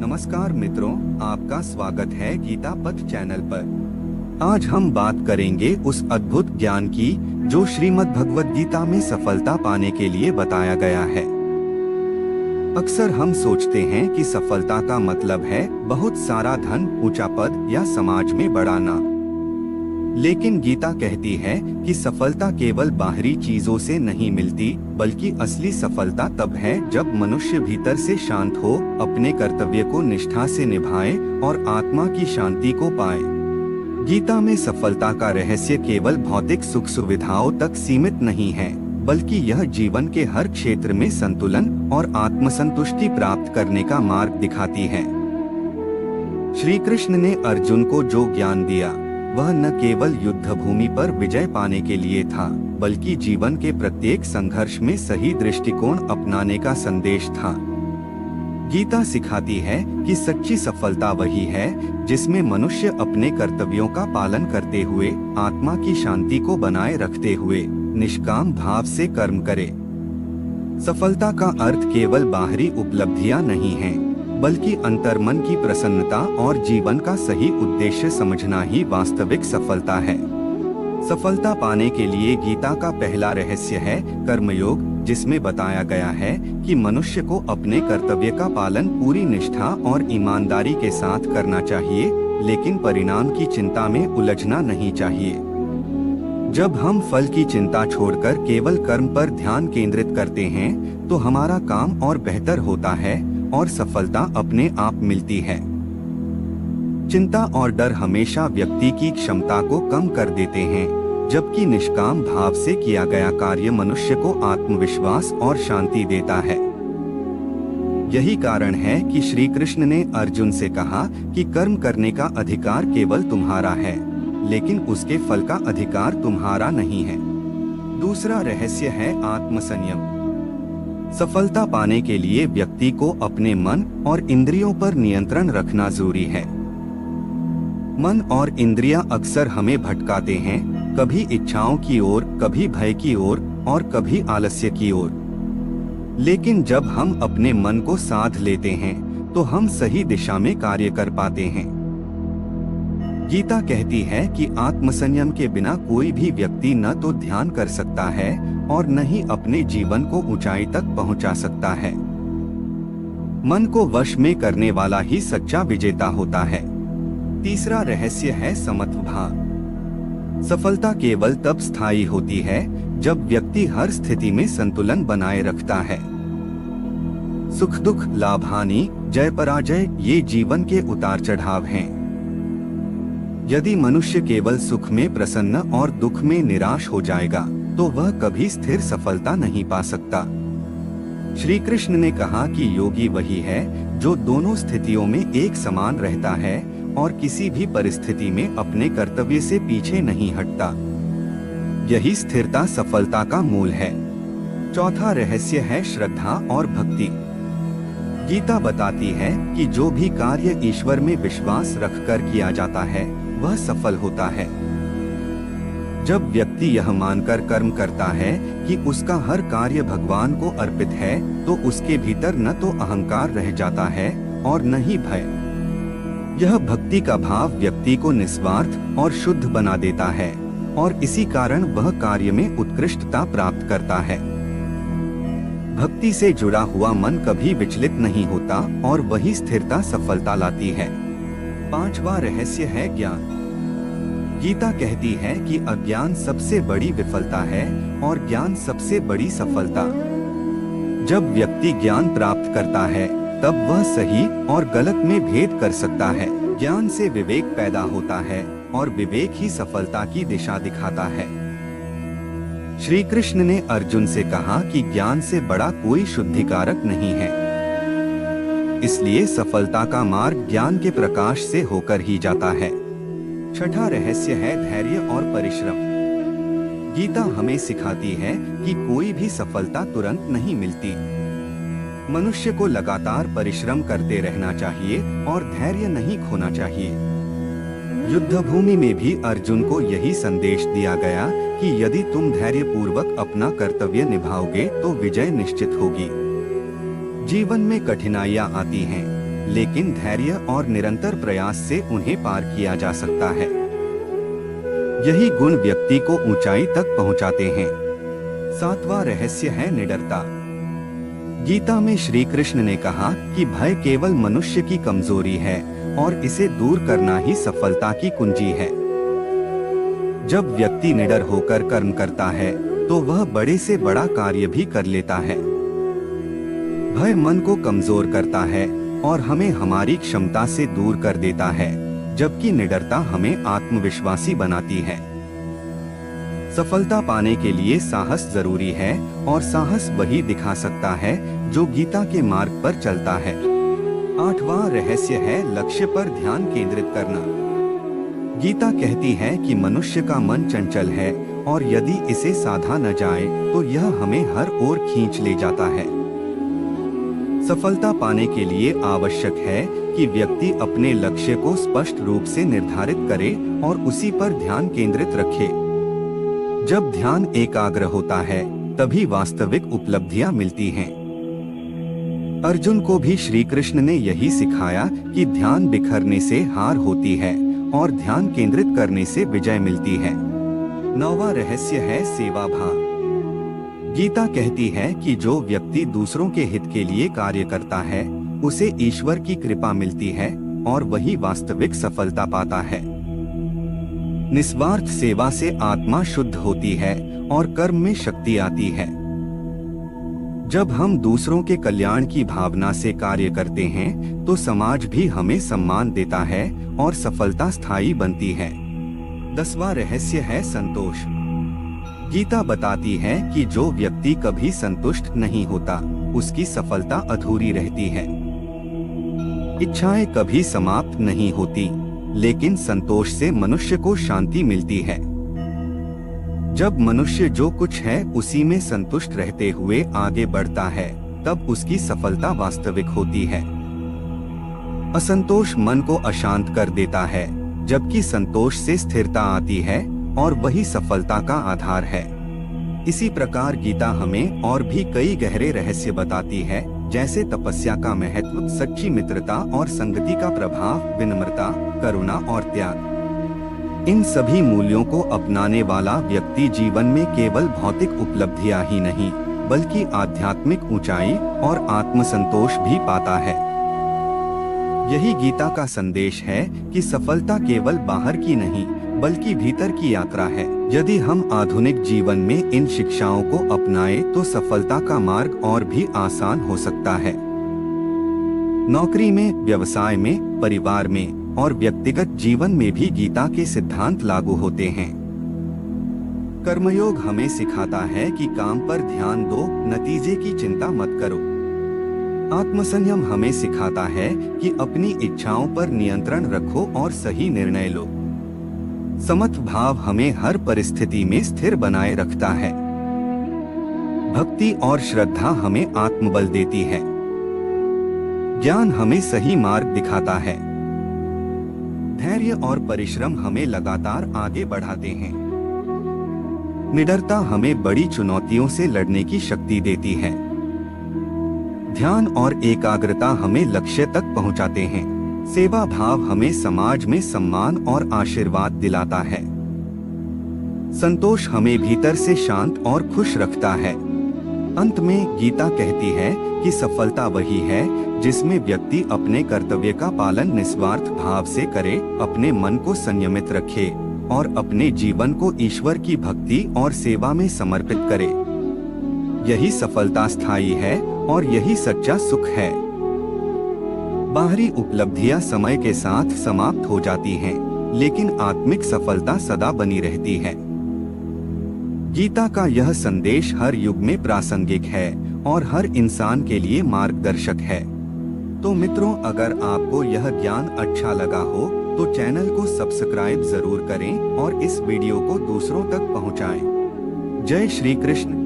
नमस्कार मित्रों, आपका स्वागत है गीता पथ चैनल पर। आज हम बात करेंगे उस अद्भुत ज्ञान की जो श्रीमद् भगवद गीता में सफलता पाने के लिए बताया गया है। अक्सर हम सोचते हैं कि सफलता का मतलब है बहुत सारा धन, ऊंचा पद या समाज में बड़ा नाम। लेकिन गीता कहती है कि सफलता केवल बाहरी चीजों से नहीं मिलती, बल्कि असली सफलता तब है जब मनुष्य भीतर से शांत हो, अपने कर्तव्य को निष्ठा से निभाए और आत्मा की शांति को पाए। गीता में सफलता का रहस्य केवल भौतिक सुख सुविधाओं तक सीमित नहीं है, बल्कि यह जीवन के हर क्षेत्र में संतुलन और आत्मसंतुष्टि प्राप्त करने का मार्ग दिखाती है। श्री कृष्ण ने अर्जुन को जो ज्ञान दिया वह न केवल युद्ध भूमि पर विजय पाने के लिए था, बल्कि जीवन के प्रत्येक संघर्ष में सही दृष्टिकोण अपनाने का संदेश था। गीता सिखाती है कि सच्ची सफलता वही है जिसमें मनुष्य अपने कर्तव्यों का पालन करते हुए आत्मा की शांति को बनाए रखते हुए निष्काम भाव से कर्म करे। सफलता का अर्थ केवल बाहरी उपलब्धियां नहीं है, बल्कि अंतर्मन की प्रसन्नता और जीवन का सही उद्देश्य समझना ही वास्तविक सफलता है। सफलता पाने के लिए गीता का पहला रहस्य है कर्मयोग, जिसमें बताया गया है कि मनुष्य को अपने कर्तव्य का पालन पूरी निष्ठा और ईमानदारी के साथ करना चाहिए, लेकिन परिणाम की चिंता में उलझना नहीं चाहिए। जब हम फल की चिंता छोड़कर केवल कर्म पर ध्यान केंद्रित करते हैं, तो हमारा काम और बेहतर होता है और सफलता अपने आप मिलती है। चिंता और डर हमेशा व्यक्ति की क्षमता को कम कर देते हैं, जबकि निष्काम भाव से किया गया कार्य मनुष्य को आत्मविश्वास और शांति देता है। यही कारण है कि श्री कृष्ण ने अर्जुन से कहा कि कर्म करने का अधिकार केवल तुम्हारा है, लेकिन उसके फल का अधिकार तुम्हारा नहीं है। दूसरा रहस्य है आत्मसंयम। सफलता पाने के लिए व्यक्ति को अपने मन और इंद्रियों पर नियंत्रण रखना जरूरी है। मन और इंद्रियां अक्सर हमें भटकाते हैं, कभी इच्छाओं की ओर, कभी भय की ओर और कभी आलस्य की ओर। लेकिन जब हम अपने मन को साध लेते हैं, तो हम सही दिशा में कार्य कर पाते हैं। गीता कहती है कि आत्मसंयम के बिना कोई भी व्यक्ति न तो ध्यान कर सकता है और न ही अपने जीवन को ऊंचाई तक पहुंचा सकता है। मन को वश में करने वाला ही सच्चा विजेता होता है। तीसरा रहस्य है समत्व भाव। सफलता केवल तब स्थायी होती है जब व्यक्ति हर स्थिति में संतुलन बनाए रखता है। सुख दुख, लाभ हानि, जय पराजय, ये जीवन के उतार चढ़ाव हैं। यदि मनुष्य केवल सुख में प्रसन्न और दुख में निराश हो जाएगा, तो वह कभी स्थिर सफलता नहीं पा सकता। श्री कृष्ण ने कहा कि योगी वही है जो दोनों स्थितियों में एक समान रहता है और किसी भी परिस्थिति में अपने कर्तव्य से पीछे नहीं हटता। यही स्थिरता सफलता का मूल है। चौथा रहस्य है श्रद्धा और भक्ति। गीता बताती है कि जो भी कार्य ईश्वर में विश्वास रखकर किया जाता है, वह सफल होता है। जब व्यक्ति यह मानकर कर्म करता है कि उसका हर कार्य भगवान को अर्पित है, तो उसके भीतर न तो अहंकार रह जाता है और न ही भय। यह भक्ति का भाव व्यक्ति को निस्वार्थ और शुद्ध बना देता है और इसी कारण वह कार्य में उत्कृष्टता प्राप्त करता है। भक्ति से जुड़ा हुआ मन कभी विचलित नहीं होता और वही स्थिरता सफलता लाती है। पांचवा रहस्य है ज्ञान। गीता कहती है कि अज्ञान सबसे बड़ी विफलता है और ज्ञान सबसे बड़ी सफलता। जब व्यक्ति ज्ञान प्राप्त करता है, तब वह सही और गलत में भेद कर सकता है। ज्ञान से विवेक पैदा होता है और विवेक ही सफलता की दिशा दिखाता है। श्री कृष्ण ने अर्जुन से कहा कि ज्ञान से बड़ा कोई शुद्धिकारक नहीं है। इसलिए सफलता का मार्ग ज्ञान के प्रकाश से होकर ही जाता है। छठा रहस्य है धैर्य और परिश्रम। गीता हमें सिखाती है कि कोई भी सफलता तुरंत नहीं मिलती। मनुष्य को लगातार परिश्रम करते रहना चाहिए और धैर्य नहीं खोना चाहिए। युद्ध भूमि में भी अर्जुन को यही संदेश दिया गया कि यदि तुम धैर्य पूर्वक अपना कर्तव्य निभाओगे तो विजय निश्चित होगी। जीवन में कठिनाइयां आती हैं, लेकिन धैर्य और निरंतर प्रयास से उन्हें पार किया जा सकता है। यही गुण व्यक्ति को ऊंचाई तक पहुंचाते हैं। 7वां रहस्य है निडरता। गीता में श्री कृष्ण ने कहा कि भय केवल मनुष्य की कमजोरी है और इसे दूर करना ही सफलता की कुंजी है। जब व्यक्ति निडर होकर कर्म करता है तो वह बड़े से बड़ा कार्य भी कर लेता है। भय मन को कमजोर करता है और हमें हमारी क्षमता से दूर कर देता है, जबकि निडरता हमें आत्मविश्वासी बनाती है। सफलता पाने के लिए साहस जरूरी है और साहस वही दिखा सकता है जो गीता के मार्ग पर चलता है। 8वां रहस्य है लक्ष्य पर ध्यान केंद्रित करना। गीता कहती है कि मनुष्य का मन चंचल है और यदि इसे साधा न जाए तो यह हमें हर ओर खींच ले जाता है। सफलता पाने के लिए आवश्यक है कि व्यक्ति अपने लक्ष्य को स्पष्ट रूप से निर्धारित करे और उसी पर ध्यान केंद्रित रखे। जब ध्यान एकाग्र होता है तभी वास्तविक उपलब्धियां मिलती हैं। अर्जुन को भी श्री कृष्ण ने यही सिखाया कि ध्यान बिखरने से हार होती है और ध्यान केंद्रित करने से विजय मिलती है। 9वां रहस्य है सेवा भाव। गीता कहती है कि जो व्यक्ति दूसरों के हित के लिए कार्य करता है उसे ईश्वर की कृपा मिलती है और वही वास्तविक सफलता पाता है। निस्वार्थ सेवा से आत्मा शुद्ध होती है और कर्म में शक्ति आती है। जब हम दूसरों के कल्याण की भावना से कार्य करते हैं तो समाज भी हमें सम्मान देता है और सफलता स्थायी बनती है। 10वां रहस्य है संतोष। गीता बताती है कि जो व्यक्ति कभी संतुष्ट नहीं होता उसकी सफलता अधूरी रहती है। इच्छाएं कभी समाप्त नहीं होती, लेकिन संतोष से मनुष्य को शांति मिलती है। जब मनुष्य जो कुछ है उसी में संतुष्ट रहते हुए आगे बढ़ता है तब उसकी सफलता वास्तविक होती है। असंतोष मन को अशांत कर देता है, जबकि संतोष से स्थिरता आती है और वही सफलता का आधार है। इसी प्रकार गीता हमें और भी कई गहरे रहस्य बताती है, जैसे तपस्या का महत्व, सच्ची मित्रता और संगति का प्रभाव, विनम्रता, करुणा और त्याग। इन सभी मूल्यों को अपनाने वाला व्यक्ति जीवन में केवल भौतिक उपलब्धियां ही नहीं बल्कि आध्यात्मिक ऊंचाई और आत्मसंतोष भी पाता है। यही गीता का संदेश है कि सफलता केवल बाहर की नहीं बल्कि भीतर की यात्रा है। यदि हम आधुनिक जीवन में इन शिक्षाओं को अपनाएं तो सफलता का मार्ग और भी आसान हो सकता है। नौकरी में, व्यवसाय में, परिवार में और व्यक्तिगत जीवन में भी गीता के सिद्धांत लागू होते हैं। कर्मयोग हमें सिखाता है कि काम पर ध्यान दो, नतीजे की चिंता मत करो। आत्मसंयम हमें सिखाता है कि अपनी इच्छाओं पर नियंत्रण रखो और सही निर्णय लो। समत्व भाव हमें हर परिस्थिति में स्थिर बनाए रखता है। भक्ति और श्रद्धा हमें आत्मबल देती है। ज्ञान हमें सही मार्ग दिखाता है। धैर्य और परिश्रम हमें लगातार आगे बढ़ाते हैं। निडरता हमें बड़ी चुनौतियों से लड़ने की शक्ति देती है। ध्यान और एकाग्रता हमें लक्ष्य तक पहुंचाते हैं। सेवा भाव हमें समाज में सम्मान और आशीर्वाद दिलाता है। संतोष हमें भीतर से शांत और खुश रखता है। अंत में गीता कहती है कि सफलता वही है जिसमें व्यक्ति अपने कर्तव्य का पालन निस्वार्थ भाव से करे, अपने मन को संयमित रखे और अपने जीवन को ईश्वर की भक्ति और सेवा में समर्पित करे। यही सफलता स्थायी है और यही सच्चा सुख है। बाहरी उपलब्धियां समय के साथ समाप्त हो जाती हैं, लेकिन आत्मिक सफलता सदा बनी रहती है। गीता का यह संदेश हर युग में प्रासंगिक है और हर इंसान के लिए मार्गदर्शक है। तो मित्रों, अगर आपको यह ज्ञान अच्छा लगा हो तो चैनल को सब्सक्राइब जरूर करें और इस वीडियो को दूसरों तक पहुंचाएं। जय श्री कृष्ण।